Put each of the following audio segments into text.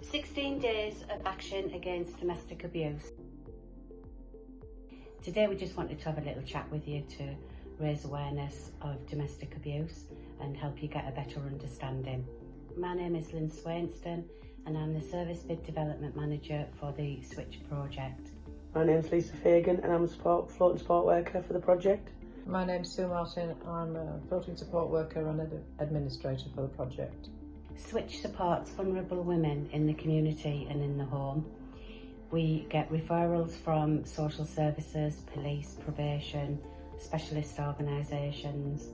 16 days of action against domestic abuse. Today we just wanted to have a little chat with you to raise awareness of domestic abuse and help you get a better understanding. My name is Lynn and I'm the Service Bid Development Manager for the Switch project. My name's Lisa Fagan and I'm a floating support worker for the project. My name's Sue Martin. I'm a floating support worker and administrator for the project. Switch supports vulnerable women in the community and in the home. We get referrals from social services, police, probation, specialist organisations,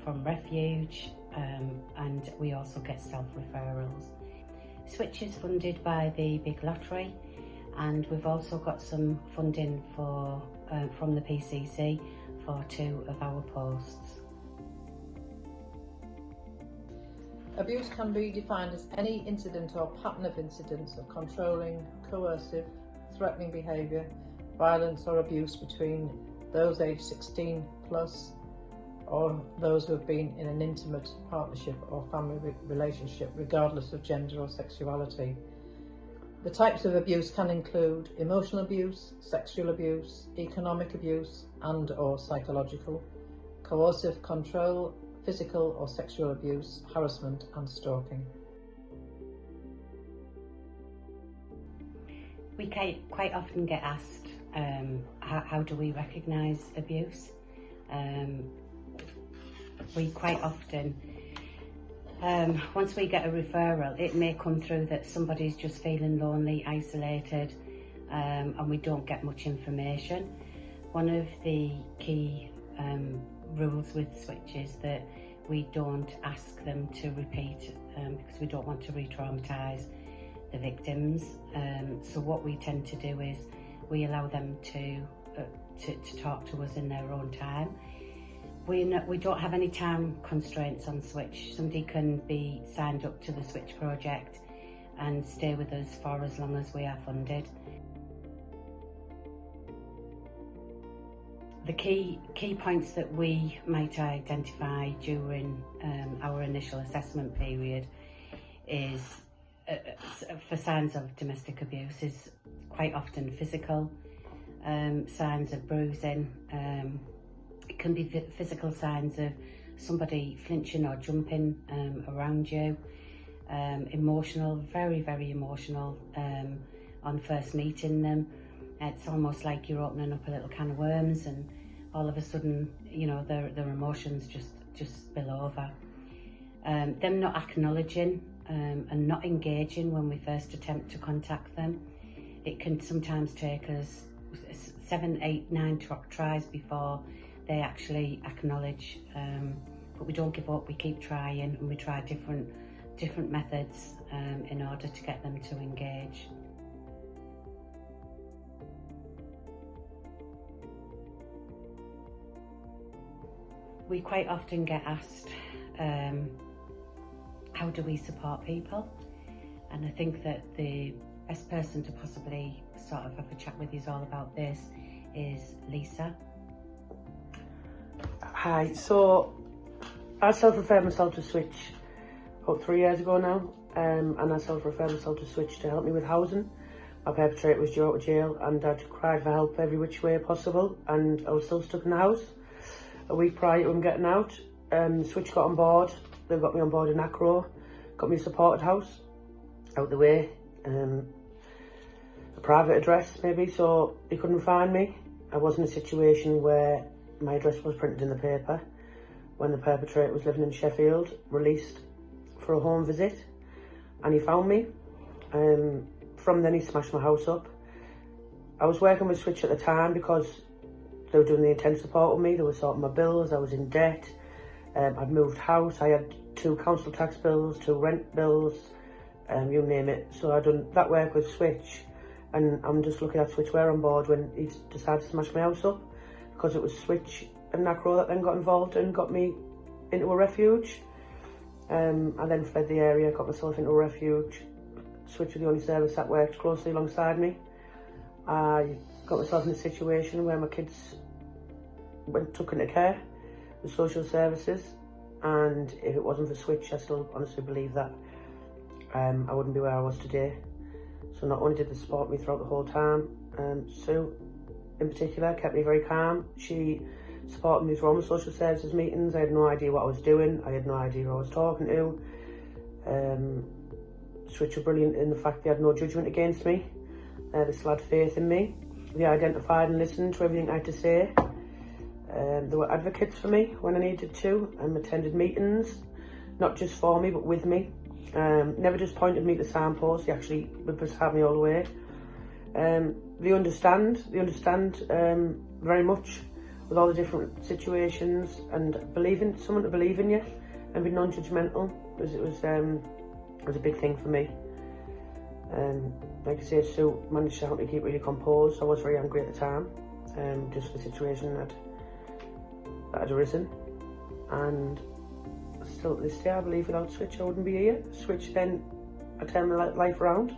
from refuge, and we also get self-referrals. Switch is funded by the Big Lottery, and we've also got some funding from the PCC for 2 of our posts. Abuse can be defined as any incident or pattern of incidents of controlling, coercive, threatening behaviour, violence or abuse between those aged 16 plus or those who have been in an intimate partnership or family relationship, regardless of gender or sexuality. The types of abuse can include emotional abuse, sexual abuse, economic abuse and or psychological, coercive control, physical or sexual abuse, harassment and stalking. We quite often get asked, how do we recognise abuse? We quite often, once we get a referral, it may come through that somebody's just feeling lonely, isolated, and we don't get much information. One of the key rules with Switch is that we don't ask them to repeat because we don't want to re-traumatise the victims. So what we tend to do is we allow them to talk to us in their own time. We don't have any time constraints on Switch. Somebody can be signed up to the Switch project and stay with us for as long as we are funded. The key points that we might identify during our initial assessment period is for signs of domestic abuse is quite often physical, signs of bruising. It can be physical signs of somebody flinching or jumping around you. Emotional, very, very emotional on first meeting them. It's almost like you're opening up a little can of worms and all of a sudden, you know, their emotions just spill over. Them not acknowledging and not engaging when we first attempt to contact them. It can sometimes take us 7, 8, 9 tries before they actually acknowledge, but we don't give up, we keep trying and we try different methods in order to get them to engage. We quite often get asked, how do we support people? And I think that the best person to possibly sort of have a chat with you all about this is Lisa. Hi, so I self-referred myself to Switch about 3 years ago now, and I self-referred myself to Switch to help me with housing. My perpetrator was due out of jail and I'd cried for help every which way possible, and I was still stuck in the house. A week prior to him getting out, Switch got on board. They got me on board in Nacro, got me a supported house out the way, a private address maybe, so he couldn't find me. I was in a situation where my address was printed in the paper when the perpetrator was living in Sheffield, released for a home visit, and he found me. From then he smashed my house up. I was working with Switch at the time because they were doing the intense support with me. They were sorting my bills, I was in debt, I'd moved house, I had 2 council tax bills, 2 rent bills, you name it. So I'd done that work with Switch, and I'm just looking at Switch were on board when he decided to smash my house up, because it was Switch and Nacro that then got involved and got me into a refuge. I then fled the area, got myself into a refuge. Switch was the only service that worked closely alongside me. I got myself in a situation where my kids took into care, the social services, and if it wasn't for Switch, I still honestly believe that I wouldn't be where I was today. So not only did they support me throughout the whole time, Sue in particular kept me very calm. She supported me through all my social services meetings. I had no idea what I was doing. I had no idea who I was talking to. Switch were brilliant in the fact they had no judgment against me. They still had faith in me. They identified and listened to everything I had to say. They were advocates for me when I needed to, and attended meetings, not just for me but with me. Never just pointed me to the signpost. They actually would just have me all the way. They understand very much with all the different situations, and believing someone to believe in you and be non-judgmental was a big thing for me. Like I say, Sue managed to help me keep really composed. I was very angry at the time, just for the situation that had arisen, and still to this day I believe without Switch I wouldn't be here. Switch then I turned my life around.